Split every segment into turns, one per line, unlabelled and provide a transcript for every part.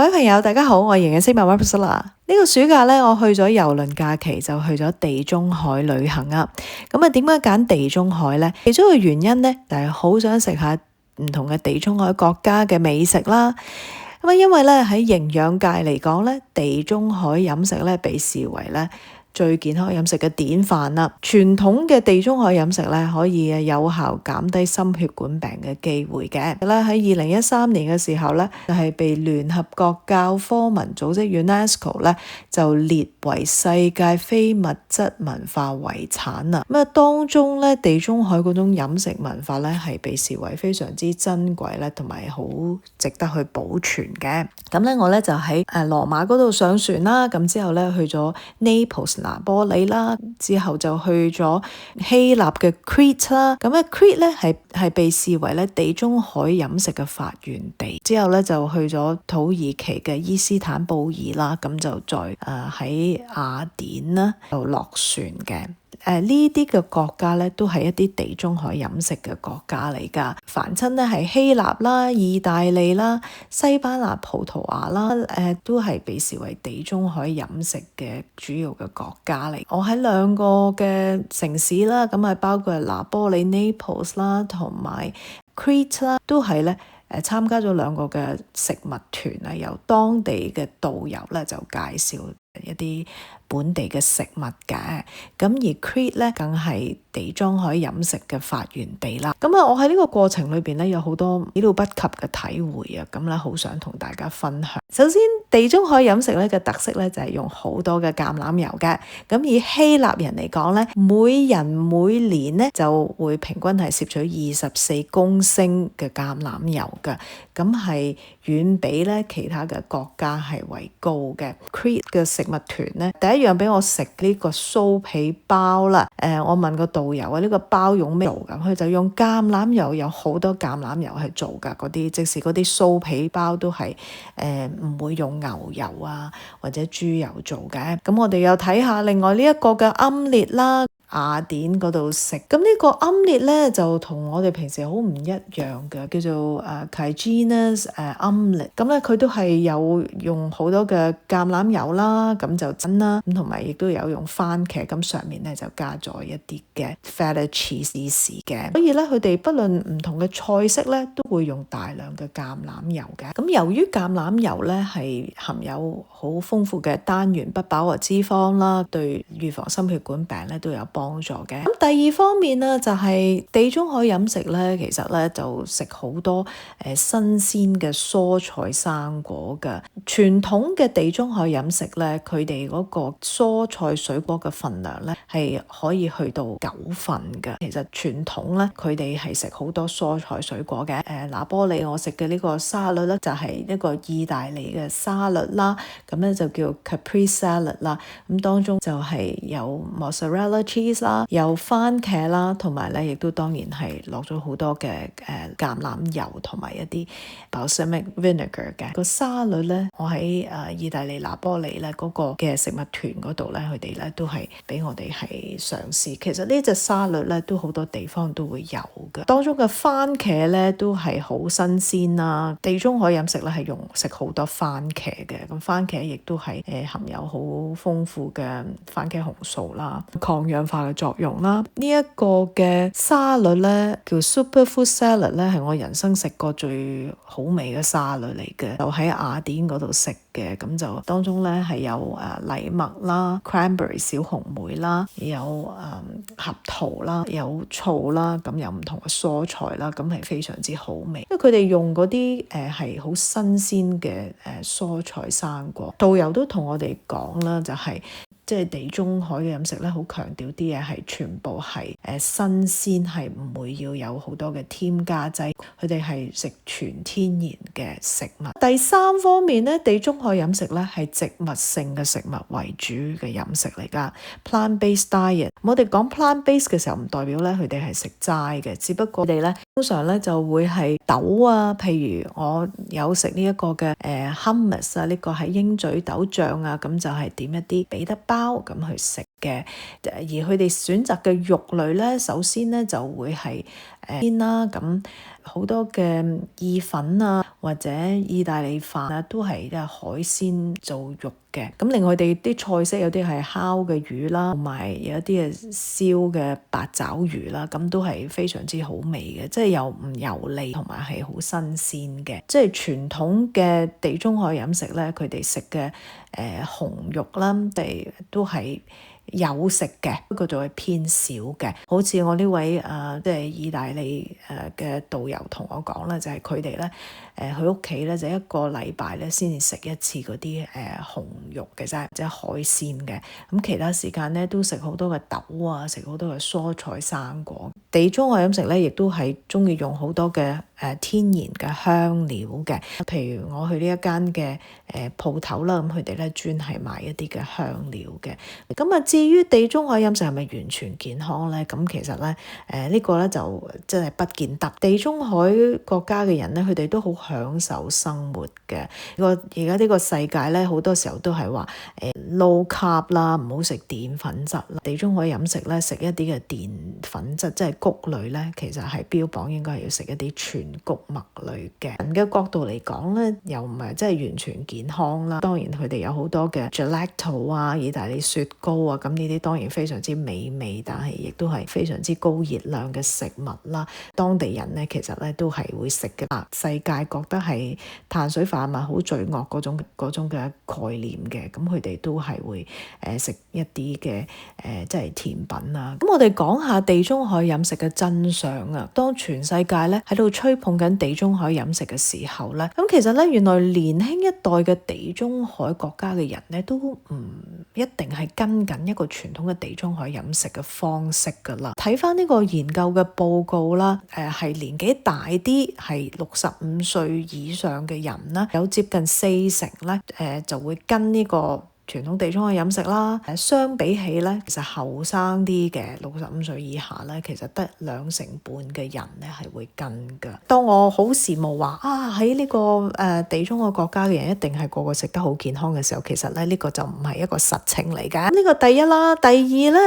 各位朋友，大家好，我係營養師麥Priscilla。呢個暑假咧，我去咗郵輪假期，就去咗地中海旅行啊。咁啊，點解揀地中海呢？其中一個原因呢，就係好想食下唔同嘅地中海國家嘅美食啦。咁啊，因為咧喺營養界嚟講咧，地中海飲食咧被視為咧最健康飲食嘅典範啦。傳統嘅地中海飲食咧，可以有效減低心血管病嘅機會嘅。咧喺2013年嘅時候咧，就係被聯合國教科文組織 UNESCO 咧就列為世界非物質文化遺產啊。咁啊，當中咧地中海嗰種飲食文化咧係被視為非常之珍貴咧，同埋好值得去保存嘅。咁咧我咧就喺羅馬嗰度上船啦，咁之後咧去咗 Naples 拿波里啦，之後就去咗希臘嘅 Crete 啦。咁咧 Crete 咧係被視為咧地中海飲食嘅發源地。之後咧就去咗土耳其嘅伊斯坦布爾啦，咁就再喺雅典啦就落船嘅。呢啲嘅國家咧都係一啲地中海飲食嘅國家嚟㗎。凡親咧係希臘啦、意大利啦、西班牙、葡萄牙啦，都係被視為地中海飲食嘅主要嘅國家嚟。我喺兩個嘅城市啦，咁啊包括係拿波里 Naples 啦，同埋 Crete 啦，都係咧參加咗兩個嘅食物團啊，由當地嘅導遊咧就介紹一啲本地嘅食物嘅。咁而 Crete 咧更係地中海飲食嘅發源地啦。咁啊，我喺呢個過程裏邊咧有好多始料不及嘅體會啊，咁咧好想同大家分享。首先，地中海飲食咧嘅特色咧就係用好多嘅橄欖油嘅。咁以希臘人嚟講咧，每人每年咧就會平均係攝取24公升嘅橄欖油嘅，咁係遠比咧其他嘅國家係為高嘅。Crete 嘅食物團咧，第一樣俾我食呢個酥皮包啦。我問個導遊啊，呢個包用咩做㗎？佢就用橄欖油，有好多橄欖油去做㗎。嗰啲即使嗰啲酥皮包都係唔會用牛油啊或者豬油做嘅。咁我哋又睇下另外呢一個嘅奄列啦。雅典嗰度食，咁呢個奄列咧就同我哋平時好唔一樣嘅，叫做Kygenes 奄列。咁咧佢都係有用好多嘅橄欖油啦，咁就真啦，咁同埋亦都有用番茄，咁上面咧就加咗一啲嘅 feta cheese 嘅。所以咧佢哋不論唔同嘅菜式咧，都會用大量嘅橄欖油嘅。咁由於橄欖油咧係含有好豐富嘅單元不飽和脂肪啦，對預防心血管病咧都有幫助嘅。咁第二方面呢，就係地中海飲食咧，其實咧就食好多新鮮嘅蔬菜生果嘅。傳統嘅地中海飲食咧，佢哋嗰個蔬菜水果嘅份量咧係可以去到9份嘅。其實傳統咧，佢哋係食好多蔬菜水果嘅。拿波里我食嘅呢個沙律咧，就係一個意大利嘅沙律啦，咁咧就叫 Caprese Salad 啦。咁當中就係有 Mozzarella cheese啦，有番茄啦，同埋咧亦都當然係落咗好多嘅橄欖油同埋一啲 balsamic vinegar 嘅。個沙律咧，我喺意大利拿波里咧嗰個嘅食物團嗰度咧，佢哋咧都係俾我哋係嘗試。其實呢隻沙律咧都好多地方都會有嘅，當中嘅番茄咧都係好新鮮啦。地中海飲食咧係用食好多番茄嘅，咁番茄亦都係含有好豐富嘅番茄紅素啦，抗氧化嘅作用啦。呢一個嘅沙律咧叫 Superfood Salad 咧，係我人生食過最好味嘅沙律嚟嘅，就喺雅典嗰度食嘅。咁就當中咧係有藜麥啦、cranberry 小紅莓啦，有合桃啦，有醋啦，咁有唔同嘅蔬菜啦，咁係非常之好味。因為佢哋用嗰啲係好新鮮嘅蔬菜生果。導遊都同我哋講啦，就係即係地中海嘅飲食咧，好強調啲嘢係全部係新鮮，係唔會要有好多嘅添加劑。佢哋係食全天然嘅食物。第三方面咧，地中海飲食咧係植物性嘅食物為主嘅飲食嚟㗎。Plant-based diet，我哋講 plant-based 嘅時候，唔代表咧佢哋係食齋嘅，只不過佢哋咧通常咧就會係豆啊，譬如我有食呢一個嘅hummus 啊，呢個係鷹嘴豆醬啊，咁就係點一啲彼得包咁去食。嘅，而佢哋選擇嘅肉類咧，首先咧就會係鮮啦，咁好多嘅意粉啊或者意大利飯啊都係海鮮做肉嘅。咁另外佢哋啲菜式有啲係烤嘅魚啦，同埋有一啲係燒嘅八爪魚啦，咁都係非常之好味嘅，即係又唔油膩同埋係好新鮮嘅。即係傳統嘅地中海飲食咧，佢哋食嘅紅肉啦，都係有食嘅，不過就係偏少嘅。好似我呢位即係意大利嘅導遊同我講啦，就係佢哋咧佢屋企咧就一個禮拜咧先至食一次嗰啲紅肉嘅啫，即係海鮮嘅。咁其他時間咧都食好多嘅豆啊，食好多嘅蔬菜生果。地中海飲食咧亦都係鍾意用好多嘅天然嘅香料嘅，譬如我去呢一間嘅鋪頭啦，咁佢哋咧專係賣一啲嘅香料嘅。咁啊，至於地中海飲食係咪完全健康咧？咁其實咧呢個咧就真係不見得。地中海國家嘅人咧，佢哋都好享受生活嘅。而家呢個世界咧，好多時候都係話low carb 啦，唔好食澱粉質啦。地中海飲食咧，食一啲嘅澱粉質，即係穀類咧，其實係標榜應該係要食一啲全穀物類嘅。人嘅角度嚟講咧，又唔係真係完全健康啦。當然佢哋有好多嘅 gelato 啊、意大利雪糕啊，咁呢啲當然非常之美味，但係亦都係非常之高熱量嘅食物啦。當地人咧其實咧都係會食嘅。世界覺得係碳水化合物好罪惡嗰種嘅概念嘅，咁佢哋都係會食一啲嘅即係甜品啊。咁我哋講下地中海飲食嘅真相啊。當全世界咧喺度吹捧緊地中海飲食嘅時候咧，咁其實咧原來年輕一代嘅地中海國家嘅人咧都唔一定係跟緊一個傳統嘅地中海飲食嘅方式噶啦。睇翻呢個研究嘅報告啦，係年紀大啲，係65歲以上嘅人啦，有接近40%咧，就會跟呢個傳統地中海飲食啦。相比起咧，其實後生啲嘅65歲以下咧，其實得2成半嘅人咧係會跟㗎。當我好羨慕話喺呢個地中海國家嘅人一定係個個食得好健康嘅時候，其實咧呢個就唔係一個實情嚟㗎。呢個第一啦，第二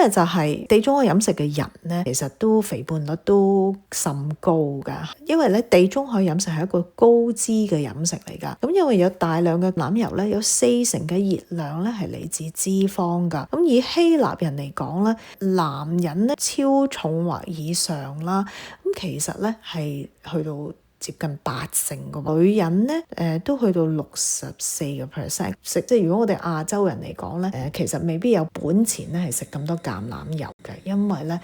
咧就係地中海飲食嘅人咧，其實都肥胖率都甚高㗎。因為咧地中海飲食係一個高脂嘅飲食嚟㗎。咁因為有大量嘅橄欖油咧，有40%嘅熱量咧係嚟自脂肪㗎。咁以希臘人嚟講咧，男人咧超重或以上啦，咁其實咧係去到接近80%嘅，女人咧都去到64%。即係如果我哋亞洲人嚟講咧，其實未必有本錢咧係食咁多橄欖油嘅，因為咧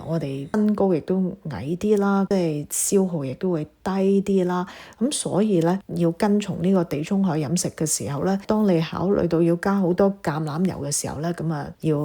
我哋身高亦都矮啲啦，即係消耗亦都會低啲啦。咁所以咧要跟從呢個地中海飲食嘅時候咧，當你考慮到要加好多橄欖油嘅時候咧，咁啊要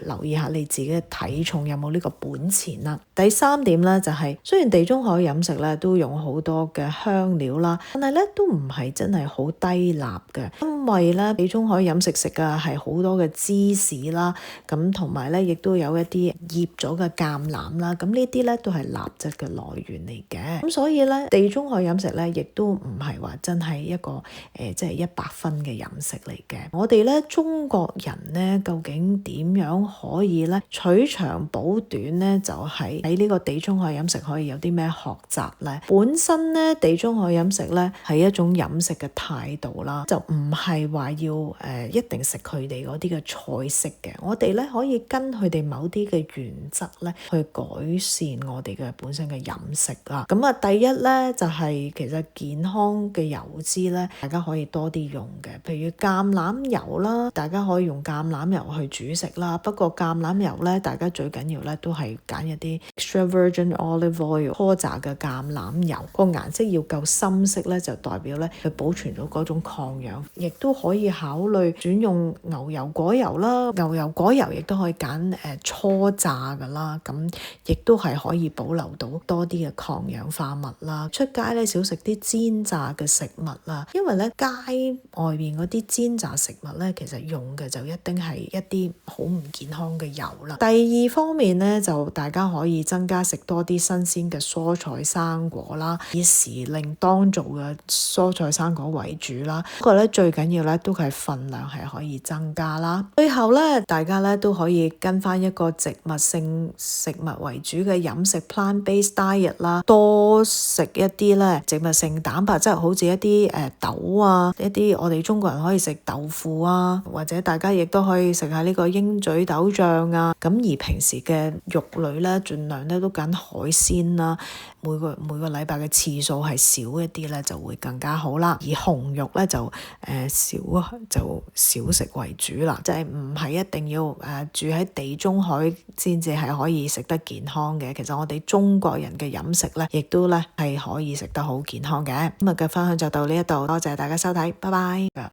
留意下你自己嘅體重有冇呢個本錢啦。第三點咧就係雖然地中海飲食咧都用好多嘅香料啦，但係咧都唔係真係好低鈉嘅，因為咧地中海飲食食嘅係好多嘅芝士啦，咁同埋咧亦都有一啲醃咗嘅橄欖啦，咁呢啲咧都係鈉質嘅來源嚟嘅。咁所以咧地中海飲食咧亦都唔係話真係一個即係100分嘅飲食嚟嘅。我哋咧中國人咧究竟點樣可以咧取長補短咧？就係喺呢個地中海飲食可以有啲咩學習咧？本身咧地中海飲食咧係一種飲食嘅態度啦，就唔係話要一定食佢哋嗰啲嘅菜式嘅。我哋咧可以跟佢哋某啲嘅原則咧去改善我哋嘅本身嘅飲食啦。咁啊，第一咧就係其實健康嘅油脂咧，大家可以多啲用嘅，譬如橄欖油啦，大家可以用橄欖油去煮食啦。不過橄欖油咧，大家最緊要咧都係揀一啲 extra virgin olive oil 初榨嘅橄欖油，個顏色要夠深色咧，就代表咧佢保存到嗰種抗氧，亦都可以考慮轉用牛油果油啦。牛油果油亦都可以揀初榨㗎啦，咁亦都係可以保留到多啲嘅抗氧化物啦。出街咧少食啲煎炸嘅食物啦，因為咧街外面嗰啲煎炸食物咧，其實用嘅就一定係一啲好唔健康嘅油啦。第二方面咧，就大家可以增加食多啲新鮮嘅蔬菜生果啦，以時令當造嘅蔬菜生果為主啦。不過咧最緊緊要咧都係份量係可以增加啦。最後咧，大家咧都可以跟翻一個植物性食物為主嘅飲食 plant-based diet 啦，多食一啲咧植物性蛋白質，好似一啲豆啊，一啲我哋中國人可以食豆腐啊，或者大家亦都可以食下呢個鷹嘴豆醬啊。咁而平時嘅肉類咧，盡量咧都揀海鮮啦，每個禮拜嘅次數係少一啲咧，就會更加好啦。而紅肉咧就少食為主啦，即係唔係一定要住喺地中海先至係可以食得健康嘅。其實我哋中國人嘅飲食咧，亦都咧係可以食得好健康嘅。今日嘅分享就到呢一度，多謝大家收睇，拜拜。